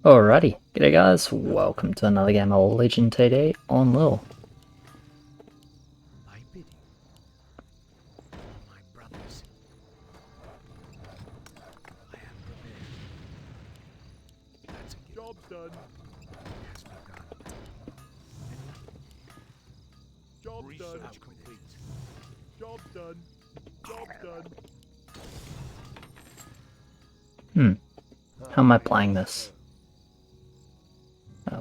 Alrighty, g'day guys, welcome to another game of Legion TD on LIHL. My bidding, my brothers. I am prepared. That's a given. Job's done. Has begun. Job's Research done. complete. Job's done. Job's done. How am I playing this?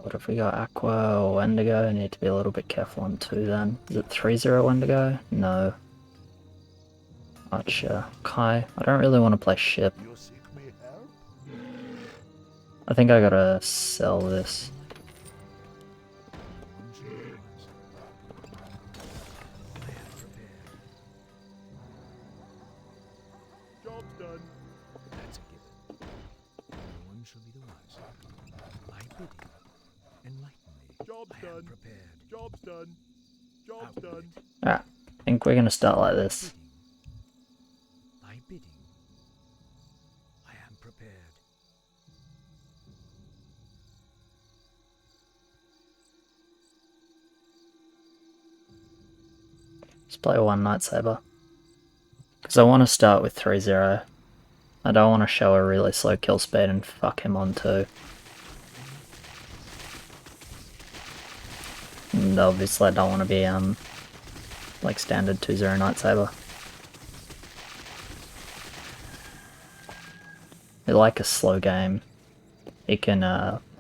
What if we got Aqua or Wendigo? I need to be a little bit careful on 2 then. Is it 3-0 Wendigo? No. Archer. Kai. I don't really want to play ship. Your sick may help. I think I gotta sell this. Job's done. That's a given. No one shall be the wiser. My bidding, enlighten me. Job's I am done. prepared. Job's done. Job's Out with done. it. Alright, I think we're gonna start like this. My bidding. I am prepared. Let's play one Lightsaber. Because I want to start with 3-0. I don't want to show a really slow kill speed and fuck him on 2. And obviously I don't want to be like standard 2-0 Lightsaber. I like a slow game. He can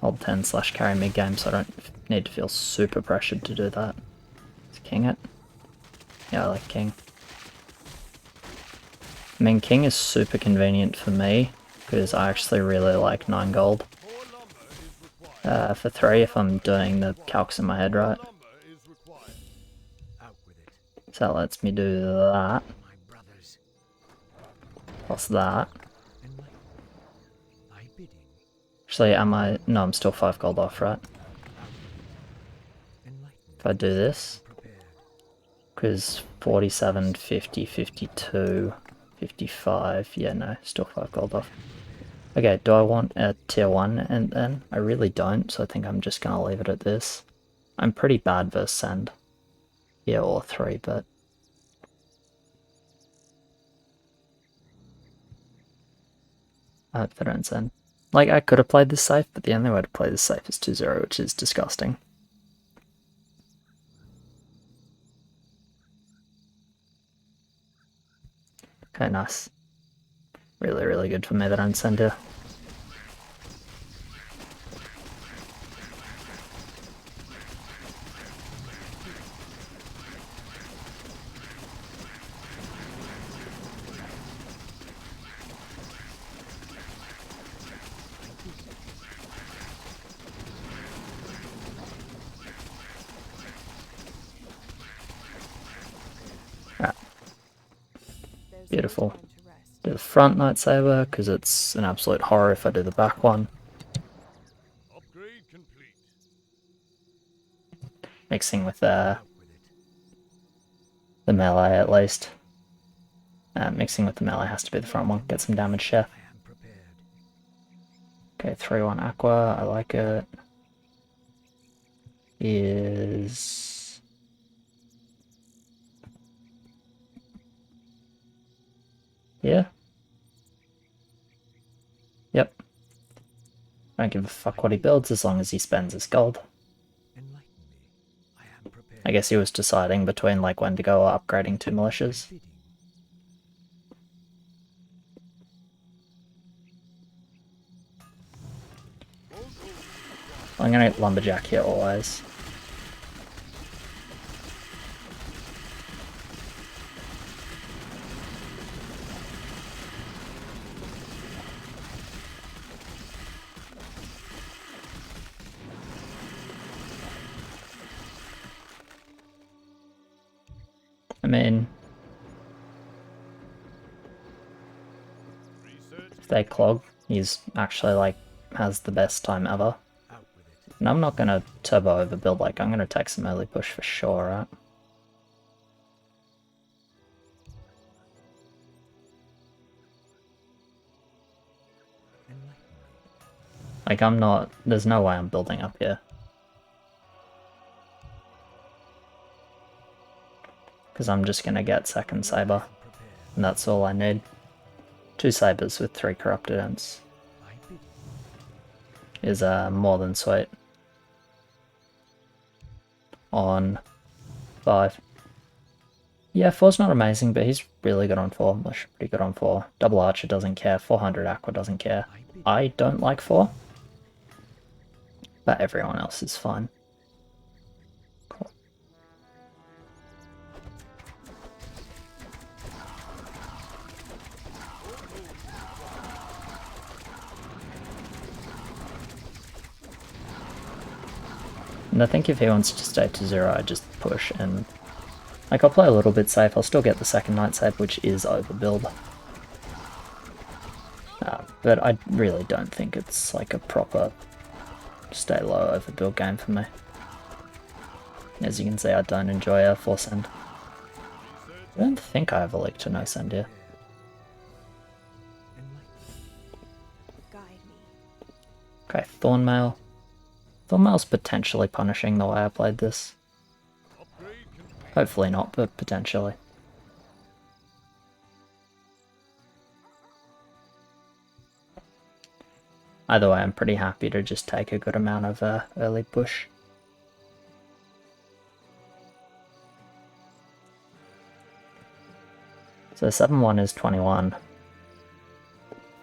hold 10/carry mid game, so I don't need to feel super pressured to do that. Is King it? Yeah, I like King. I mean, King is super convenient for me, because I actually really like 9 gold. For 3 if I'm doing the calcs in my head right. Out with it. So that lets me do that, My brothers. plus that. Enlighten me. My bidding. Actually, am I? No, I'm still 5 gold off, right? Enlighten me. If I do this, Prepared. because 47, 50, 52, 55, yeah, no, still 5 gold off. Okay, do I want a tier 1 and then? I really don't, so I think I'm just gonna leave it at this. I'm pretty bad versus Send. Yeah, or 3, but... I hope they don't Send. Like, I could have played this safe, but the only way to play this safe is 2-0, which is disgusting. Okay, nice. Really, really good for me that I don't Send here. Beautiful. Do the front Lightsaber, because it's an absolute horror if I do the back one. Upgrade complete. Mixing with Out with it. the melee at least. Mixing with the melee has to be the front one. Get some damage share. I am prepared. Okay, 3-1 Aqua, I like it. Is... yeah? Yep. I don't give a fuck what he builds as long as he spends his gold. Enlighten me. I am prepared. I guess he was deciding between like when to go or upgrading 2 militias. Bidding. I'm gonna lumberjack here always. I mean, if they clog, he's actually like has the best time ever. Out with it. And I'm not gonna turbo overbuild, like I'm gonna take some early push for sure, right? Enlighten me. Like, I'm not... There's no way I'm building up here. Because I'm just going to get second saber. And that's all I need. 2 sabers with 3 corrupted ends is more than sweet. On 5. Yeah, 4's not amazing, but he's really good on 4. Mush pretty good on 4. Double Archer doesn't care. 400 Aqua doesn't care. I don't like 4. But everyone else is fine. Cool. And I think if he wants to stay to 0, I just push and... Like, I'll play a little bit safe, I'll still get the second Night Save, which is overbuild. But I really don't think it's like a proper stay low overbuild game for me. As you can see, I don't enjoy a 4 send. I don't think I have a leak to no send here. Okay, Thornmail. Thornmail's potentially punishing the way I played this. Hopefully not, but potentially. Either way, I'm pretty happy to just take a good amount of early push. So 7-1 is 21.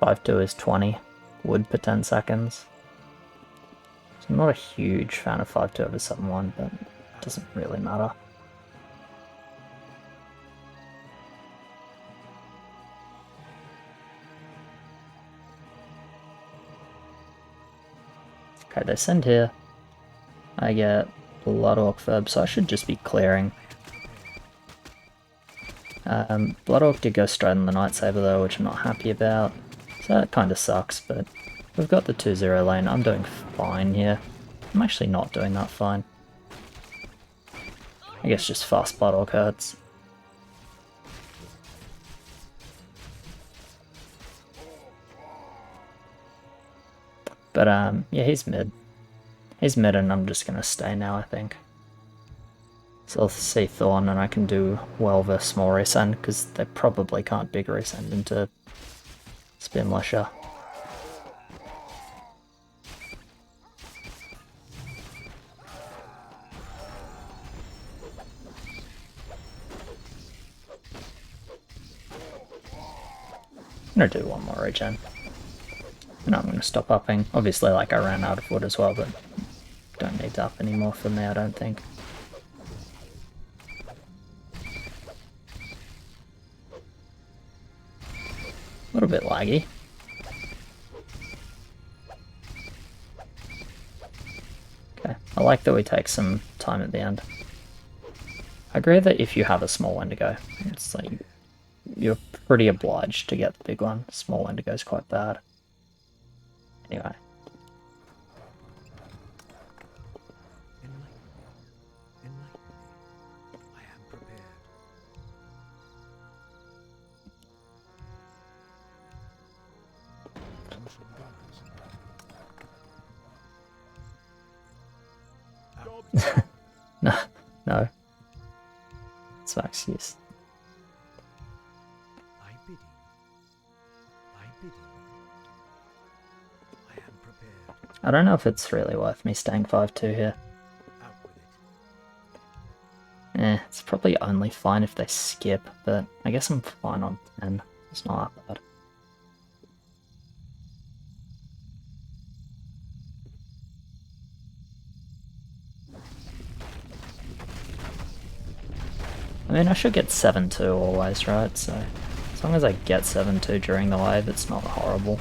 5-2 is 20. Wood per 10 seconds. So I'm not a huge fan of 5-2 over 7-1, but it doesn't really matter. Okay, they send here. I get Blood Orc Verb, so I should just be clearing. Blood Orc did go straight on the Night Saber though, which I'm not happy about. So that kind of sucks, but we've got the 2-0 lane. I'm doing fine here. I'm actually not doing that fine. I guess just fast Blood Orc hurts. But yeah, he's mid. He's mid and I'm just gonna stay now, I think. So I'll see Thorn and I can do well versus small resend, because they probably can't big resend into Spin LIHL. I'm gonna do one more regen. And I'm gonna stop upping. Obviously, like, I ran out of wood as well, but don't need to up anymore for me, I don't think. A little bit laggy. Okay, I like that we take some time at the end. I agree that if you have a small Wendigo, it's like you're pretty obliged to get the big one. Small Wendigo's quite bad. Anyway. No. It's my excuse. I bid you. I bid you. I am prepared. I don't know if it's really worth me staying 5-2 here. Out with it. It's probably only fine if they skip, but I guess I'm fine on 10. It's not that bad. I mean, I should get 7-2 always, right? So, as long as I get 7-2 during the wave, it's not horrible.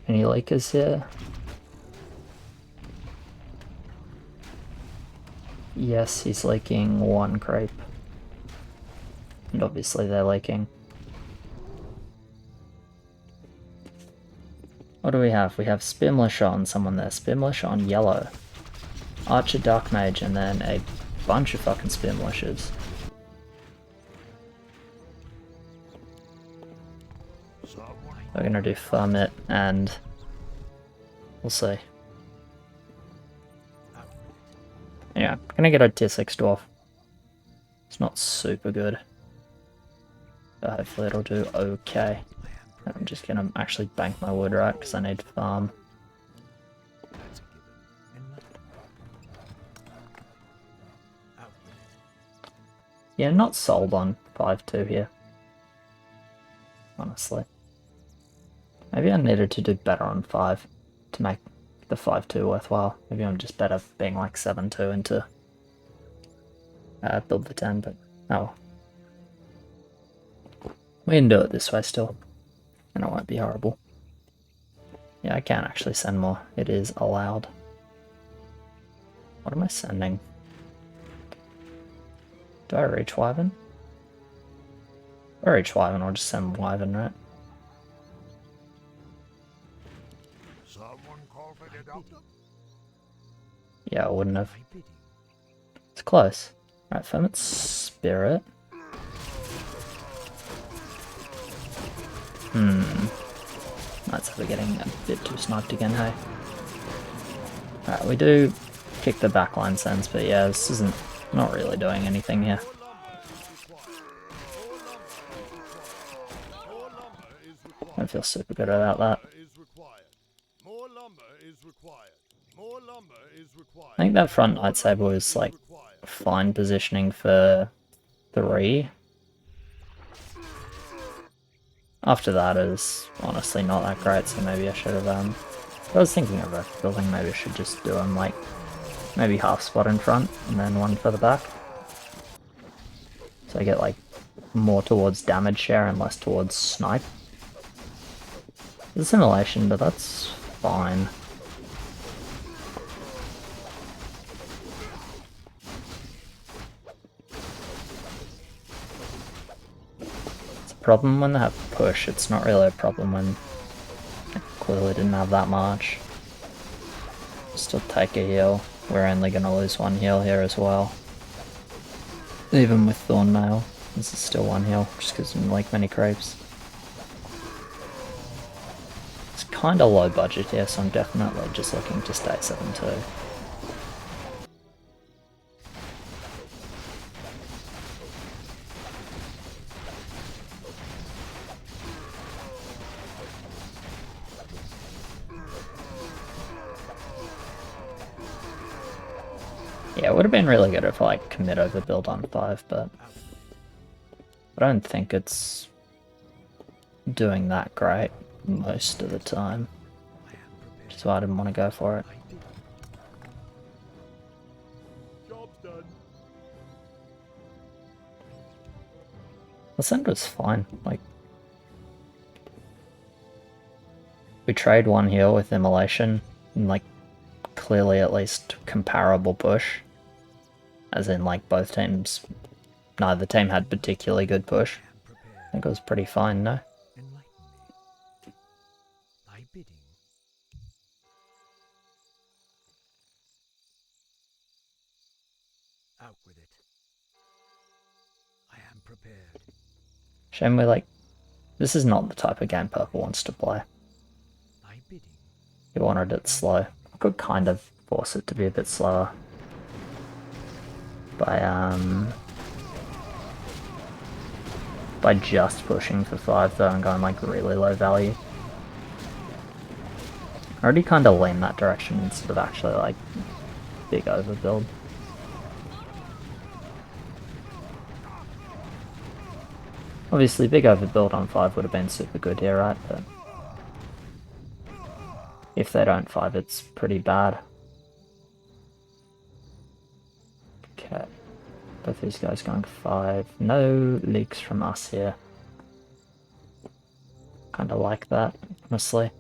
Any leakers here? Yes, he's leaking 1 creep. And obviously they're leaking. What do we have? We have Spear Militia on someone there. Spear Militia on yellow. Archer, Dark Mage, and then a bunch of fucking Spear Militias. We're gonna do Farmit and we'll see. Yeah, gonna get a tier 6 dwarf. It's not super good, but hopefully it'll do okay. I'm just gonna actually bank my wood, right, because I need to farm. Yeah, not sold on 5-2 here, honestly. Maybe I needed to do better on 5 to make the 5-2 worthwhile. Maybe I'm just better being like 7-2 into build the 10, but oh. We can do it this way still, and it won't be horrible. Yeah, I can actually send more. It is allowed. What am I sending? Do I reach Wyvern? If I reach Wyvern, I'll just send Wyvern, right? Someone call for the doctor? Yeah, I wouldn't have. It's close. Alright, Ferment Spirit. That's probably getting a bit too sniped again, hey? Alright, we do kick the backline sense, but yeah, this isn't not really doing anything here. I feel super good about that. I think that front lightsaber was like fine positioning for 3. After that is honestly not that great, so maybe I should have, I was thinking of a building, maybe I should just do them like, maybe half spot in front, and then one for the back. So I get like, more towards damage share and less towards snipe. It's a simulation, but that's fine. Problem when they have push, it's not really a problem when I clearly didn't have that much. Still take a heal. We're only gonna lose 1 heal here as well. Even with Thornmail, this is still 1 heal, just because of like many creeps. It's kinda low budget here, so I'm definitely just looking to stay 7-2. Yeah, it would have been really good if I like commit overbuild on 5, but I don't think it's doing that great most of the time, which is why I didn't want to go for it. Job's done. The send was fine, like we trade 1 heal with Immolation and like clearly at least comparable push, as in like both teams, neither team had particularly good push. I think it was pretty fine, no? Out with it. I am prepared. Shame we like, this is not the type of game Purple wants to play. He wanted it slow. I could kind of force it to be a bit slower by just pushing for 5 though and going like really low value. I already kind of lean that direction instead of actually like big overbuild. Obviously big overbuild on 5 would have been super good here, right? But if they don't 5, it's pretty bad. Okay. Both these guys going 5. No leaks from us here. Kinda like that, honestly.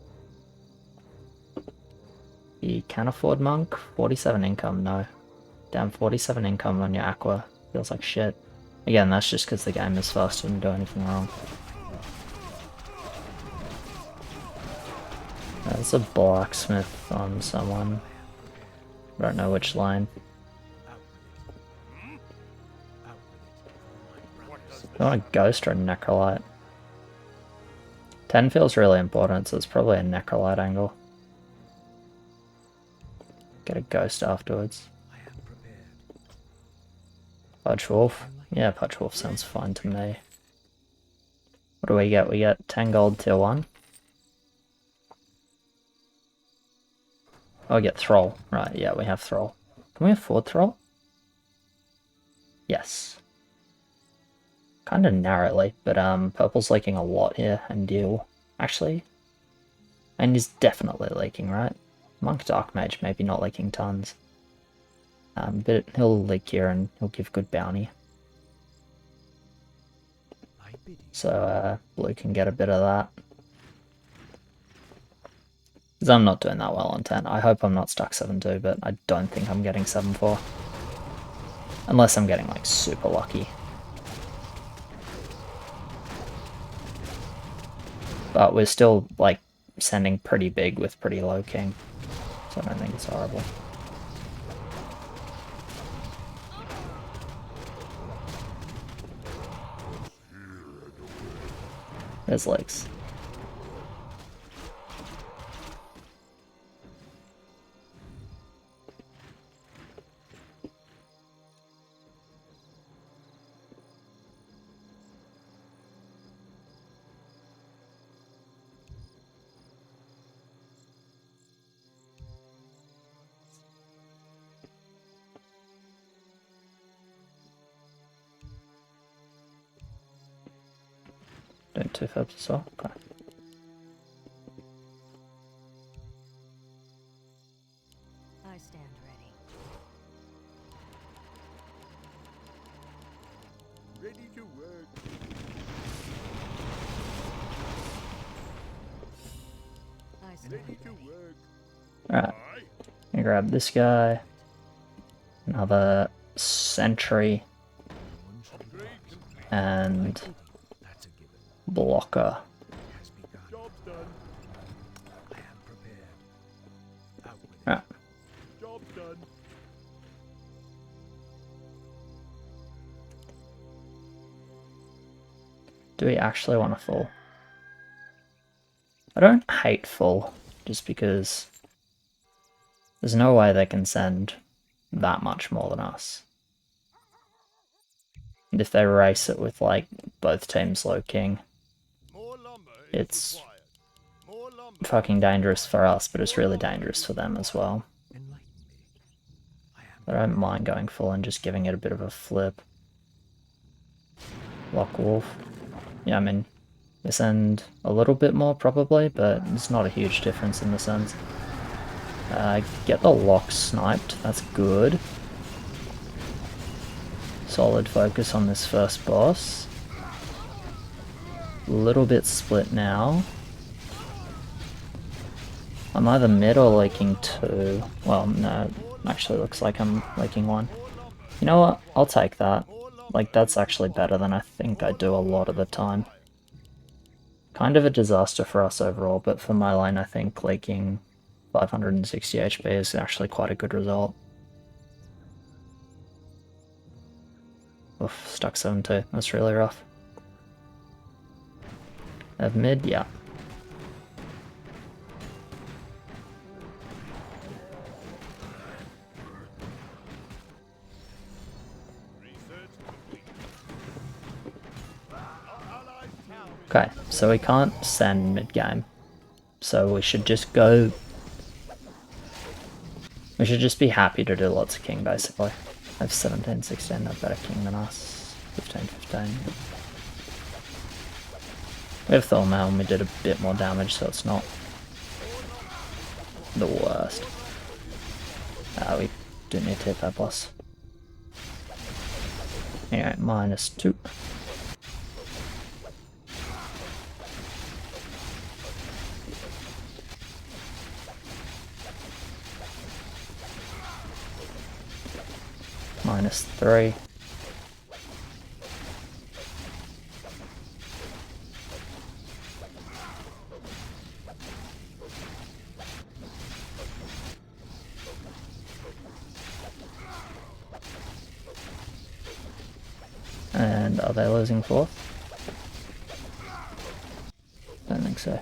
He can afford Monk. 47 income, no. Damn, 47 income on your Aqua. Feels like shit. Again, that's just because the game is fast and didn't do anything wrong. There's a blacksmith on someone. I don't know which line. I want a ghost or a necrolite. 10 feels really important, so it's probably a necrolite angle. Get a ghost afterwards. Pudge Wolf. Yeah, Pudge Wolf sounds fine to me. What do we get? We get 10 gold tier 1. Oh, I get Thrall. Right, yeah, we have Thrall. Can we afford Thrall? Yes. Kind of narrowly, but purple's leaking a lot here, and deal. Actually, and he's definitely leaking, right? Monk Dark Mage maybe not leaking tons. But he'll leak here and he'll give good bounty. So blue can get a bit of that. Because I'm not doing that well on 10. I hope I'm not stuck 7-2, but I don't think I'm getting 7-4. Unless I'm getting like super lucky. But we're still like sending pretty big with pretty low king. So I don't think it's horrible. There's legs. Doing 2 fibs as well. Okay. I stand ready. Ready to work. I stand Ready to ready. work. Alright. Aye. Gonna grab this guy. Another sentry. Upgrade complete. And That's a given. blocker. Has begun. Job's done. I am prepared. Out with it. Alright. Job's done. Do we actually want to full? I don't hate full, just because there's no way they can send that much more than us. And if they race it with like both teams low king, More lumber is it's required. More lumber. fucking dangerous for us, but it's really dangerous for them as well. Enlighten me. I am I don't mind going full and just giving it a bit of a flip. Lock Wolf. Yeah, I mean, they send a little bit more probably, but it's not a huge difference in the sense. Get the lock sniped, that's good. Solid focus on this first boss. A little bit split now. I'm either mid or leaking 2. Well, no, actually looks like I'm leaking 1. You know what? I'll take that. Like, that's actually better than I think I do a lot of the time. Kind of a disaster for us overall, but for my lane I think leaking 560 HP is actually quite a good result. Oof, stuck 7-2. That's really rough. Have mid, yeah. Research complete. Our allied town is Okay, so we can't send mid-game. So we should just go... We should just be happy to do lots of king, basically. I have 17, 16, no better king than us. 15, 15. We have Thormail and we did a bit more damage, so it's not the worst. We do need to hit that boss. Anyway, -2. -3. And are they losing 4th? Don't think so.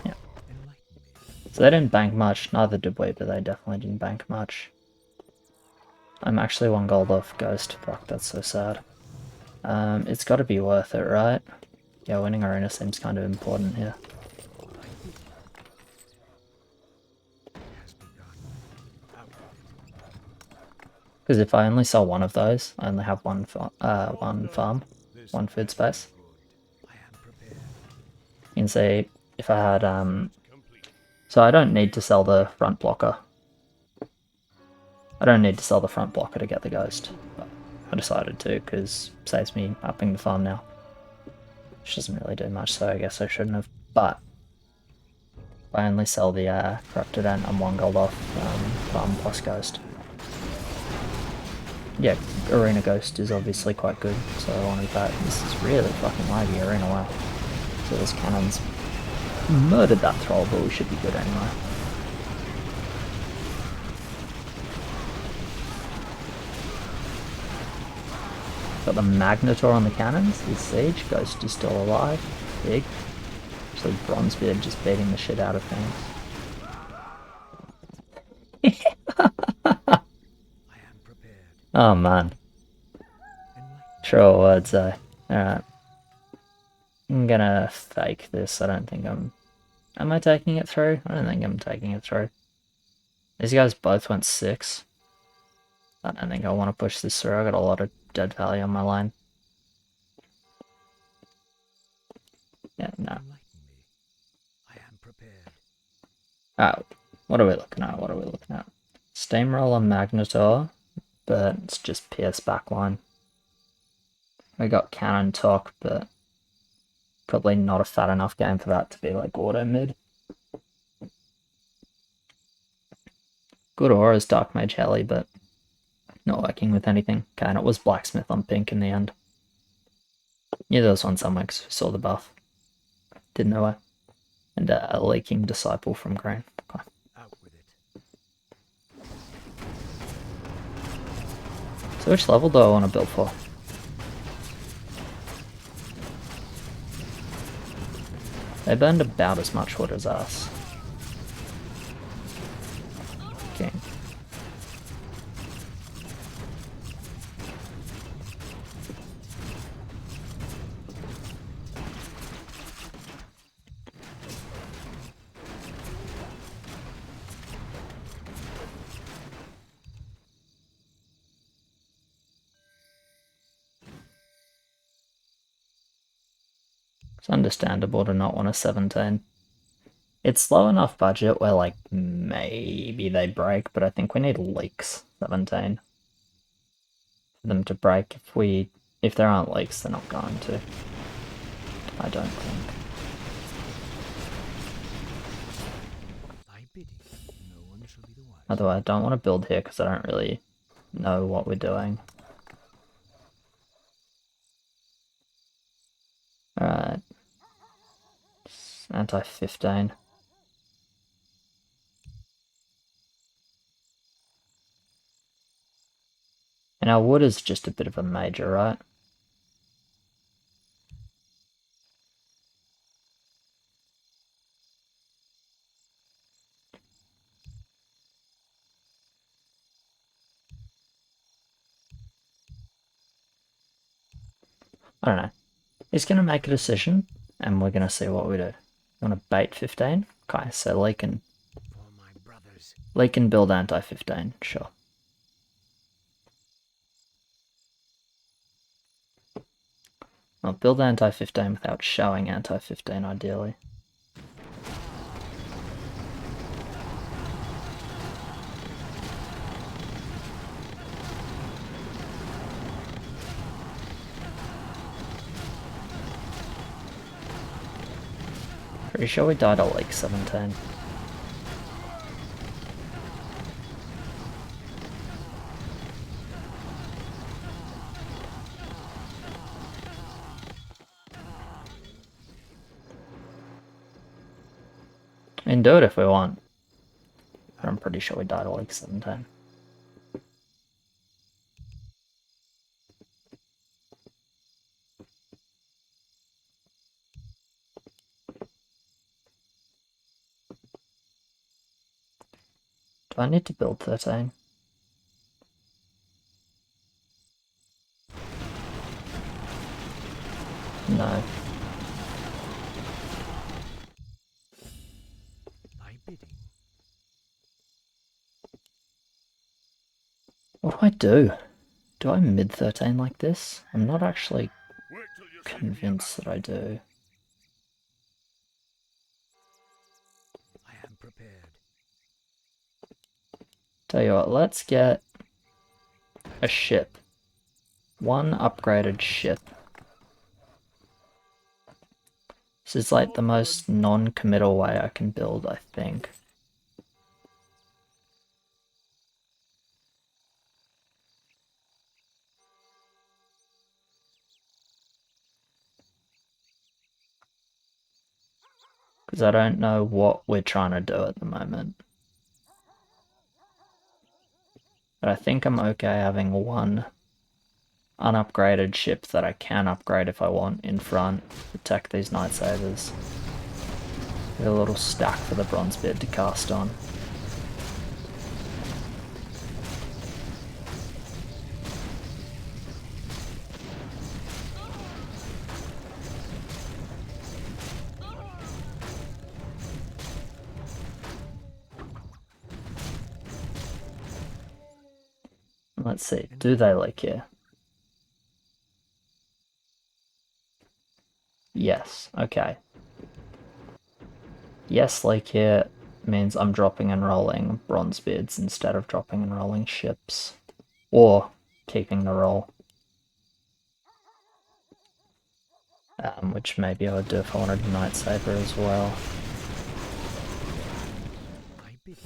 Yeah. So they didn't bank much, neither did we, but they definitely didn't bank much. I'm actually 1 gold off Ghost. Fuck, that's so sad. It's got to be worth it, right? Yeah, winning arena seems kind of important here. Because if I only sell one of those, I only have one farm, 1 food space. You can see if I had so I don't need to sell the front blocker. I don't need to sell the front blocker to get the ghost, but I decided to because it saves me upping the farm now. Which doesn't really do much, so I guess I shouldn't have. But if I only sell the corrupted ant, I'm 1 gold off farm plus ghost. Yeah, arena ghost is obviously quite good, so I wanted that. This is really fucking laggy arena, wow. So this cannon's murdered that troll, but we should be good anyway. Got the Magnetor on the cannons, his siege, Ghost is still alive, big. Actually Bronzebeard just beating the shit out of things. Oh man. True words though. Alright. I'm gonna fake this, I don't think I'm... Am I taking it through? I don't think I'm taking it through. These guys both went 6. I don't think I want to push this through, I got a lot of dead value on my line. Yeah, no. Oh, what are we looking at? What are we looking at? Steamroller Magnetor, but it's just Pierce backline. We got Cannon Talk, but probably not a fat enough game for that to be like auto mid. Good auras, Dark Mage Heli, but not working with anything. Okay, and it was Blacksmith on pink in the end. Yeah, there was one somewhere because we saw the buff. Didn't know it. And a leaking Disciple from green. Okay. So which level do I want to build for? They burned about as much wood as us. Okay. It's understandable to not want a 17. It's low enough budget where, like, maybe they break, but I think we need leaks 17 for them to break. If there aren't leaks, they're not going to. I don't think. Although I don't want to build here because I don't really know what we're doing. Alright. Anti-15. And our wood is just a bit of a major, right? I don't know. He's going to make a decision, and we're going to see what we do. You want to bait 15? Okay, so Leak and build anti-15, sure. Well, build anti-15 without showing anti-15, ideally. Pretty sure we died at like 17. We can do it if we want. But I'm pretty sure we died at like 17. Do I need to build 13? No. Thy bidding. What do I do? Do I mid 13 like this? I'm not actually Wait till you see me convinced that I do. I am prepared. Tell you what, let's get a ship. One upgraded ship. This is like the most non-committal way I can build, I think. Because I don't know what we're trying to do at the moment. But I think I'm okay having one unupgraded ship that I can upgrade if I want in front. Protect these Night Sabers. Get a little stack for the bronze beard to cast on. Let's see, do they LIHL? Yes, okay. Yes, LIHL means I'm dropping and rolling bronze beards instead of dropping and rolling ships. Or keeping the roll. Which maybe I would do if I wanted a Night Saber as well. Thy bidding.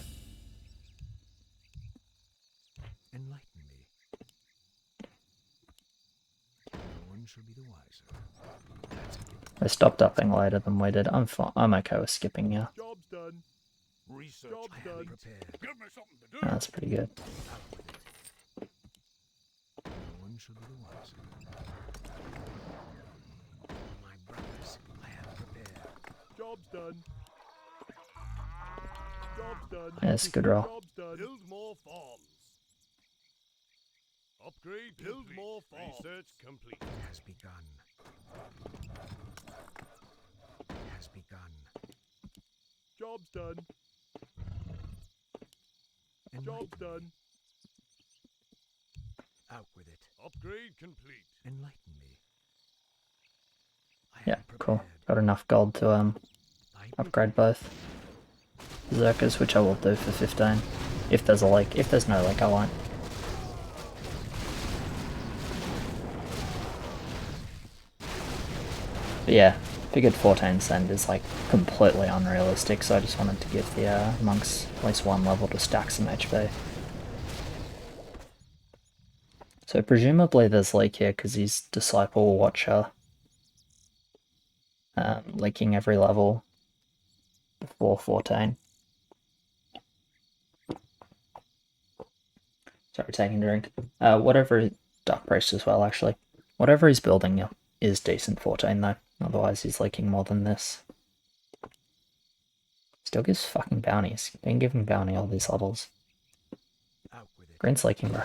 Enlighten me. No one shall be the wiser. That's a given. They stopped upping later than we did. I'm fine. I'm okay with skipping now. Job's done. Research I am done. prepared. Give me something to do. That's pretty good. Out with it. No one shall be the wiser. My brothers, I am prepared. Job's done. Job's done. Yes, good roll. Job's done. Build more farms. Upgrade. Build more farms. Research complete. It has begun. It has begun. Job's done. Job's done. Out with it. Upgrade complete. Enlighten me. I Yeah, am cool. prepared. Got enough gold to Thy bidding. upgrade both Berserkers, which I will do for 15. If there's a lake. If there's no lake, I won't. But yeah, figured 14 send is like completely unrealistic, so I just wanted to give the monks at least one level to stack some HP. So presumably there's Leak here because he's Disciple Watcher. Leaking every level before 14. Sorry, taking a drink. Whatever, Dark Priest as well, actually. Whatever he's building is decent 14 though, otherwise he's leaking more than this. Still gives fucking bounties. Been giving bounty all these levels. Out with it. Green's leaking, bro.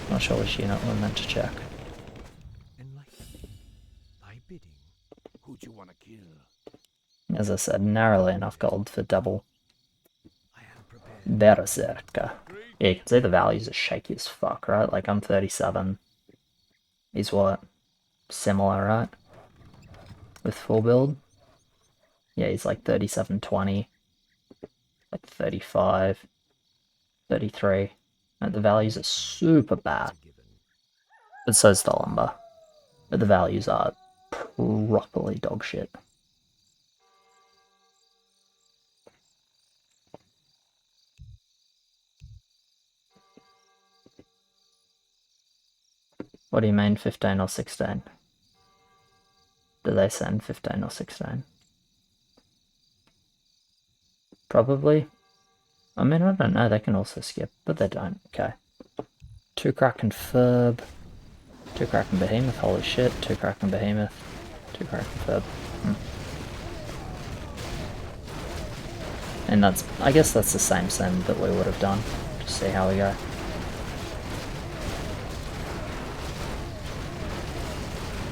Not sure which unit we're meant to check. Enlighten me. Thy bidding. Who'd you want to kill? As I said, narrowly enough gold for double I am prepared. Berserker. Yeah, you can see the values are shaky as fuck, right? Like, I'm 37. He's what? Similar, right? With full build? Yeah, he's like 37.20. Like 35. 33. And the values are super bad. That's a given. But so's the lumber. But the values are properly dog shit. What do you mean 15 or 16? Do they send 15 or 16? Probably. I mean, I don't know, they can also skip, but they don't. Okay. 2 Kraken Furb. 2 Kraken Behemoth, holy shit. 2 Kraken Behemoth. 2 Kraken Furb. And that's, I guess that's the same send that we would have done. Just see how we go.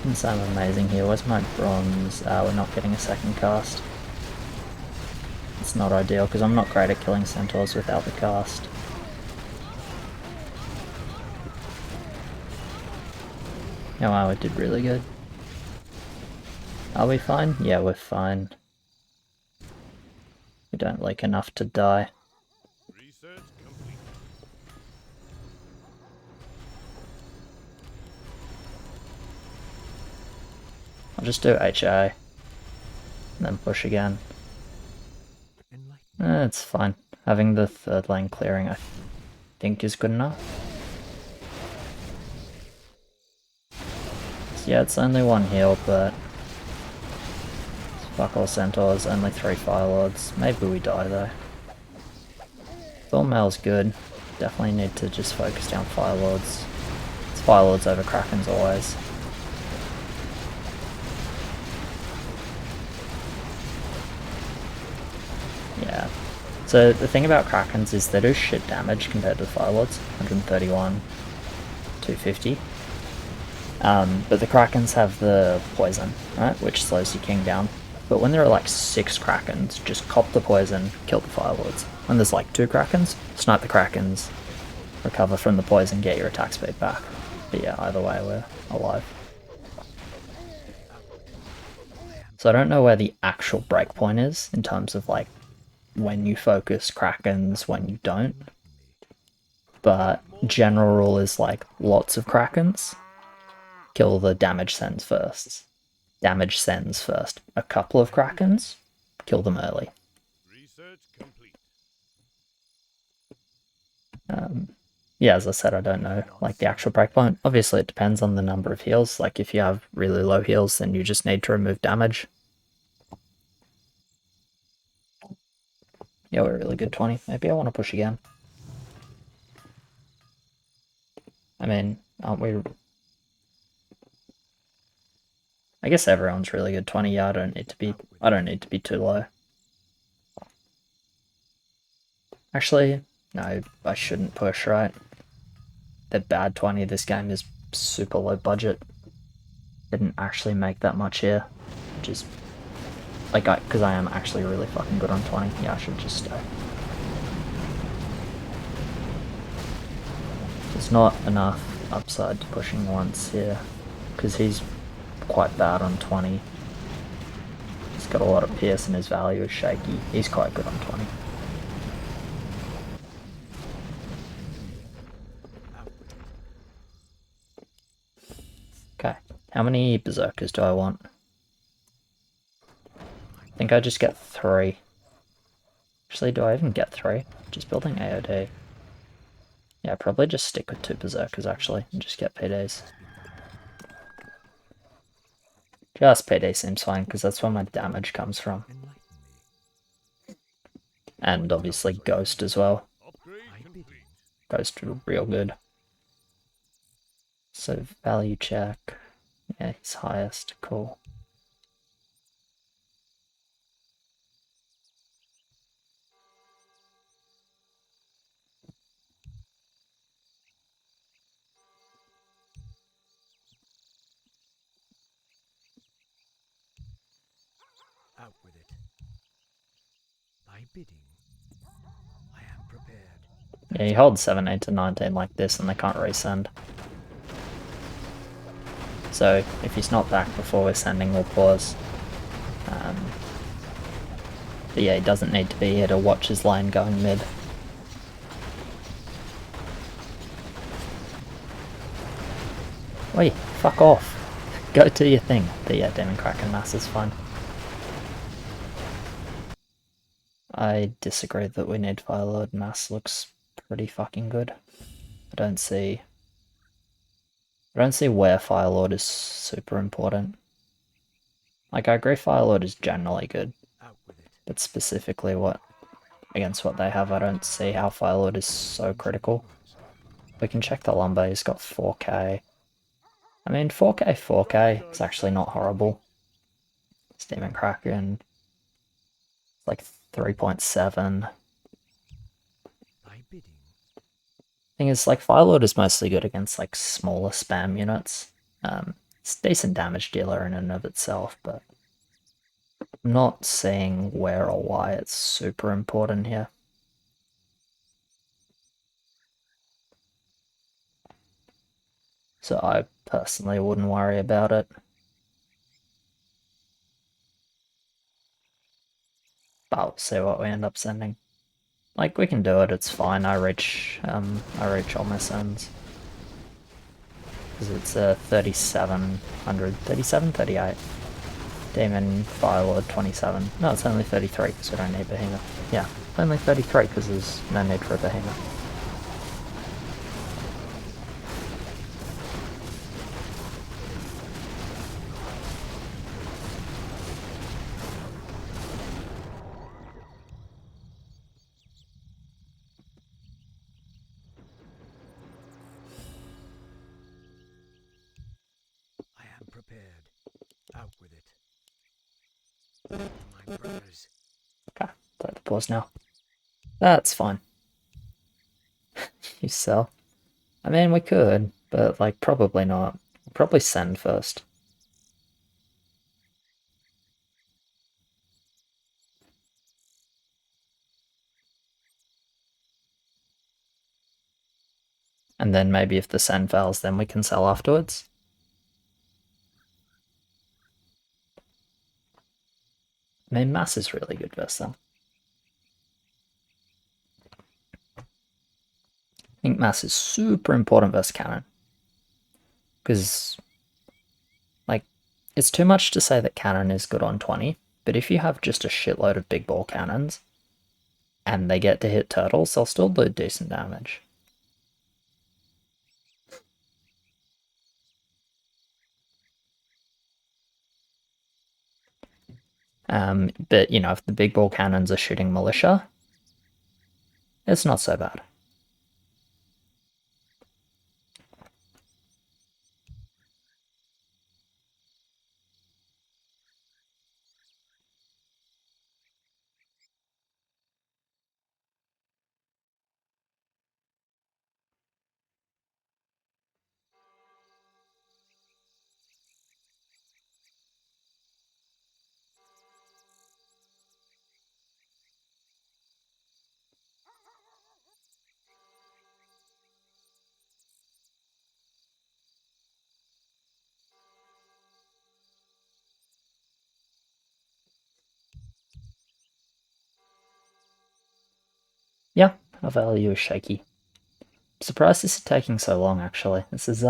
And same amazing here. Where's my bronze? We're not getting a second cast. It's not ideal because I'm not great at killing centaurs without the cast. Oh wow, we did really good. Are we fine? Yeah, we're fine. We don't leak enough to die. Research complete. I'll just do HA. And then push again. It's fine. Having the third lane clearing I think is good enough. So yeah, it's only one heal, but fuck all centaurs, only 3 firelords. Maybe we die though. Thornmail's good. Definitely need to just focus down firelords. It's firelords over krakens always. Yeah. So the thing about krakens is they do shit damage compared to the firelords. 131, 250. But the krakens have the poison, right, which slows your king down. But when there are like 6 krakens, just cop the poison, kill the firelords. When there's like 2 krakens, snipe the krakens, recover from the poison, get your attack speed back. But yeah, either way, we're alive. So I don't know where the actual breakpoint is in terms of like when you focus krakens, when you don't. But general rule is like lots of krakens, kill the damage sends first. Damage sends first. A couple of krakens, kill them early. Research complete. Yeah, as I said, I don't know like the actual breakpoint. Obviously it depends on the number of heals. Like if you have really low heals, then you just need to remove damage. Yeah, we're really good 20. Maybe I want to push again. I mean, aren't we... I guess everyone's really good 20. Yeah, I don't need to be too low. Actually, no, I shouldn't push, right? They're bad 20. This game is super low budget. Didn't actually make that much here. Just like, because I am actually really fucking good on 20. Yeah, I should just stay. There's not enough upside to pushing once here, because he's quite bad on 20. He's got a lot of pierce and his value is shaky. He's quite good on 20. Okay, how many berserkers do I want? I think I just get 3. Actually, do I even get 3? Just building AOD. Yeah, probably just stick with 2 berserkers actually, and just get PDs. Just PD seems fine, because that's where my damage comes from. And obviously Ghost as well. Upgrade complete. Ghost real good. So value check. Yeah, he's highest. Cool. Out with it. By bidding, I am prepared. Yeah, you hold 17 to 19 like this and they can't resend. So if he's not back before we're sending, we'll pause. But yeah, he doesn't need to be here to watch his lane going mid. Wait, fuck off. Go do your thing. But yeah, Demon Kraken Mass is fine. I disagree that we need Firelord. Mass looks pretty fucking good. I don't see where Firelord is super important. Like, I agree Firelord is generally good, but specifically against what they have, I don't see how Firelord is so critical. We can check the lumber, he's got 4k. I mean, 4k is actually not horrible. Demon Kraken, it's like 3.7. Thy bidding. Thing is, like, Firelord is mostly good against, like, smaller spam units. It's a decent damage dealer in and of itself, but I'm not seeing where or why it's super important here. So I personally wouldn't worry about it. But we'll see what we end up sending. Like, we can do it, it's fine. I reach all my sends. Because it's a 3700, 37, 38. Demon, Firelord, 27. No, it's only 33 because we don't need Behemoth. Yeah, only 33 because there's no need for a Behemoth. I am prepared. Out with it. My brothers. Okay, play the pause now. That's fine. You sell. I mean, we could, but, like, probably not. We'll probably send first. And then maybe if the send fails, then we can sell afterwards. I mean, mass is really good versus them. I think mass is super important versus cannon. Because, like, it's too much to say that cannon is good on 20, but if you have just a shitload of big ball cannons, and they get to hit turtles, they'll still do decent damage. But, you know, if the big ball cannons are shooting militia, it's not so bad. Yeah, our value is shaky. I'm surprised this is taking so long, actually. This is,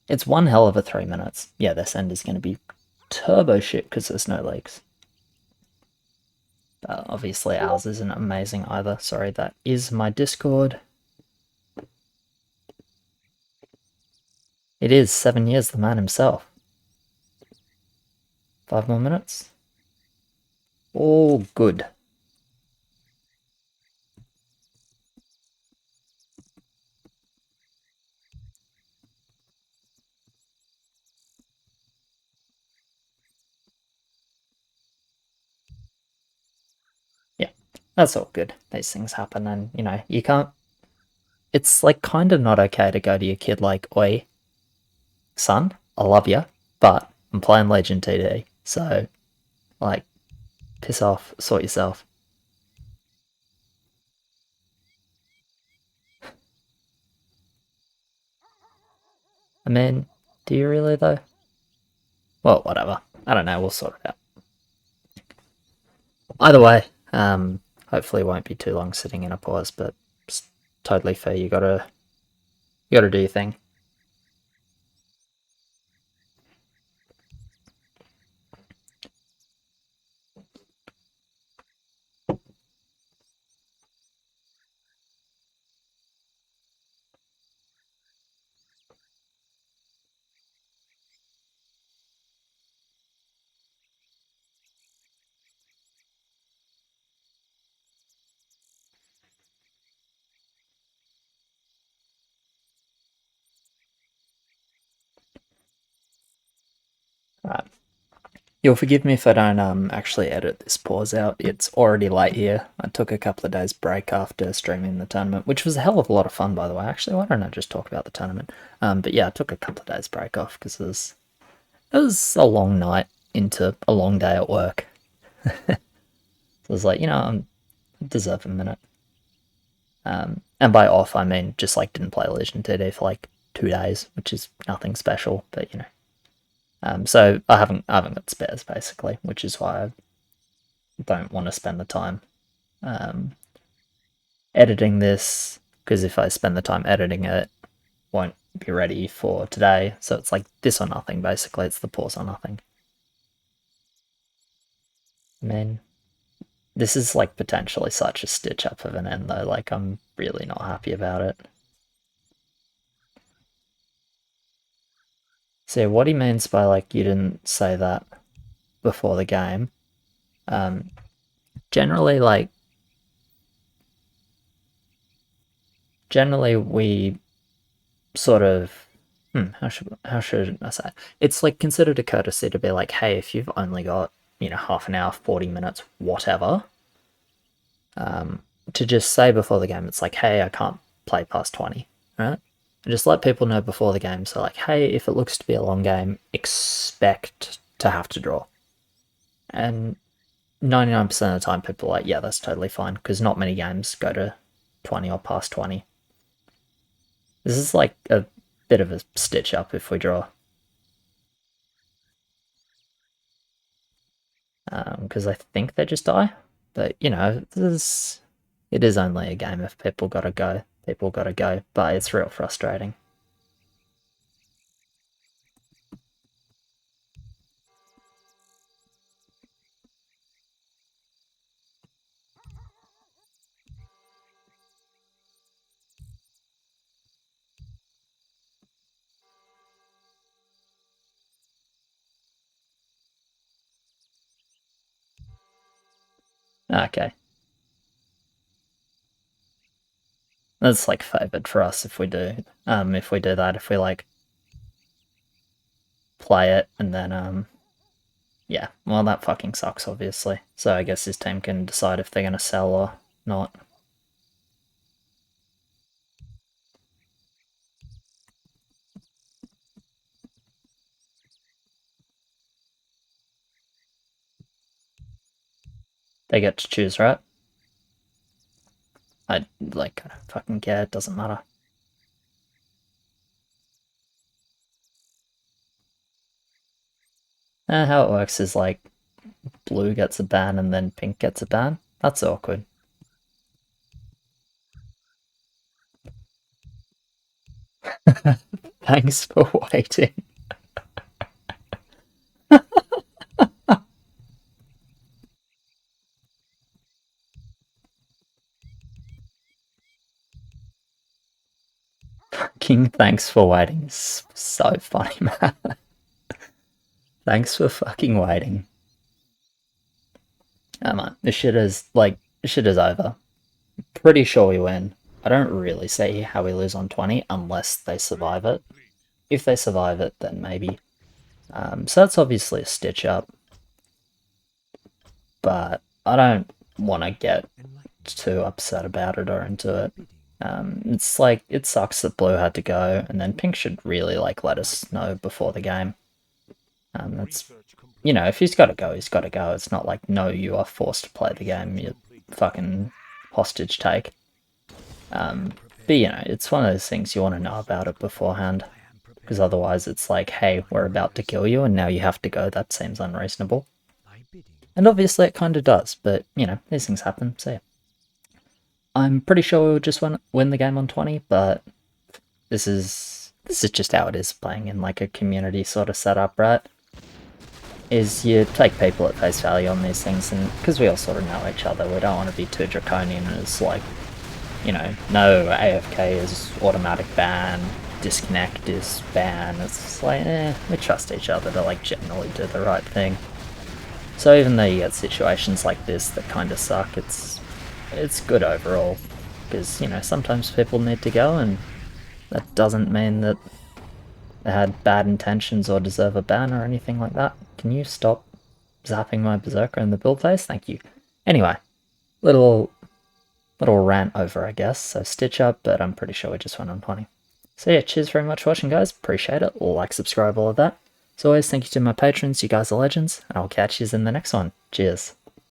it's one hell of a 3 minutes. Yeah, this end is going to be turbo shit because there's no leaks. Obviously ours isn't amazing either. Sorry, that is my Discord. It is 7 years, the man himself. 5 more minutes. All good. Yeah, that's all good. These things happen and, you know, you can't... It's, like, kind of not okay to go to your kid like, oi, son, I love you, but I'm playing Legend TD, so, like, piss off, sort yourself. I mean, do you really, though? Well, whatever. I don't know, we'll sort it out. Either way, hopefully it won't be too long sitting in a pause, but it's totally fair. You gotta do your thing. You'll forgive me if I don't actually edit this pause out. It's already late here. I took a couple of days break after streaming the tournament, which was a hell of a lot of fun, by the way. Actually, why don't I just talk about the tournament? But yeah, I took a couple of days break off because it was a long night into a long day at work. So I was like, I deserve a minute. And by off, I mean just like didn't play Legion TD for like 2 days, which is nothing special, but so I haven't got spares basically, which is why I don't want to spend the time editing this, because if I spend the time editing it, won't be ready for today. So it's like this or nothing basically. It's the pause or nothing. I mean, this is like potentially such a stitch up of an end though. Like I'm really not happy about it. So what he means by like you didn't say that before the game. Generally we sort of how should I say it? It's like considered a courtesy to be like, hey, if you've only got half an hour, 40 minutes, whatever, to just say before the game, it's like, hey, I can't play past 20, right? And just let people know before the game. So like, hey, if it looks to be a long game, expect to have to draw. And 99% of the time, people are like, yeah, that's totally fine, because not many games go to 20 or past 20. This is like a bit of a stitch up if we draw. Because I think they just die. But, it is only a game. If people gotta go, people gotta go. But it's real frustrating. Okay. That's like favored for us if we do that, if we like play it and then yeah, well that fucking sucks obviously. So I guess his team can decide if they're gonna sell or not. They get to choose, right? I don't fucking care, it doesn't matter. How it works is like blue gets a ban and then pink gets a ban. That's awkward. Thanks for waiting. King, thanks for waiting. It's so funny, man. Thanks for fucking waiting. Come on, this shit is over. Pretty sure we win. I don't really see how we lose on 20 unless they survive it. If they survive it, then maybe. So that's obviously a stitch up. But I don't want to get too upset about it or into it. It's like, it sucks that blue had to go, and then pink should really like let us know before the game. That's, if he's got to go, he's got to go. It's not like, no, you are forced to play the game. You fucking hostage take. But it's one of those things you want to know about it beforehand, because otherwise it's like, hey, we're about to kill you and now you have to go. That seems unreasonable. And obviously it kind of does, but these things happen, so yeah. I'm pretty sure we'll just win the game on 20, but this is just how it is playing in like a community sort of setup, right? Is you take people at face value on these things, and because we all sort of know each other, we don't want to be too draconian as like, no AFK is automatic ban, disconnect is ban. It's just like, we trust each other to like generally do the right thing. So even though you get situations like this that kind of suck, it's good overall, because sometimes people need to go, and that doesn't mean that they had bad intentions or deserve a ban or anything like that. Can you stop zapping my Berserker in the build phase. Thank you. Anyway, little rant over, I guess. So stitch up, but I'm pretty sure we just went on 20. So yeah, cheers very much for watching, guys. Appreciate it. Like, subscribe, all of that. As always, thank you to my patrons. You guys are legends. And I'll catch you in the next one. Cheers.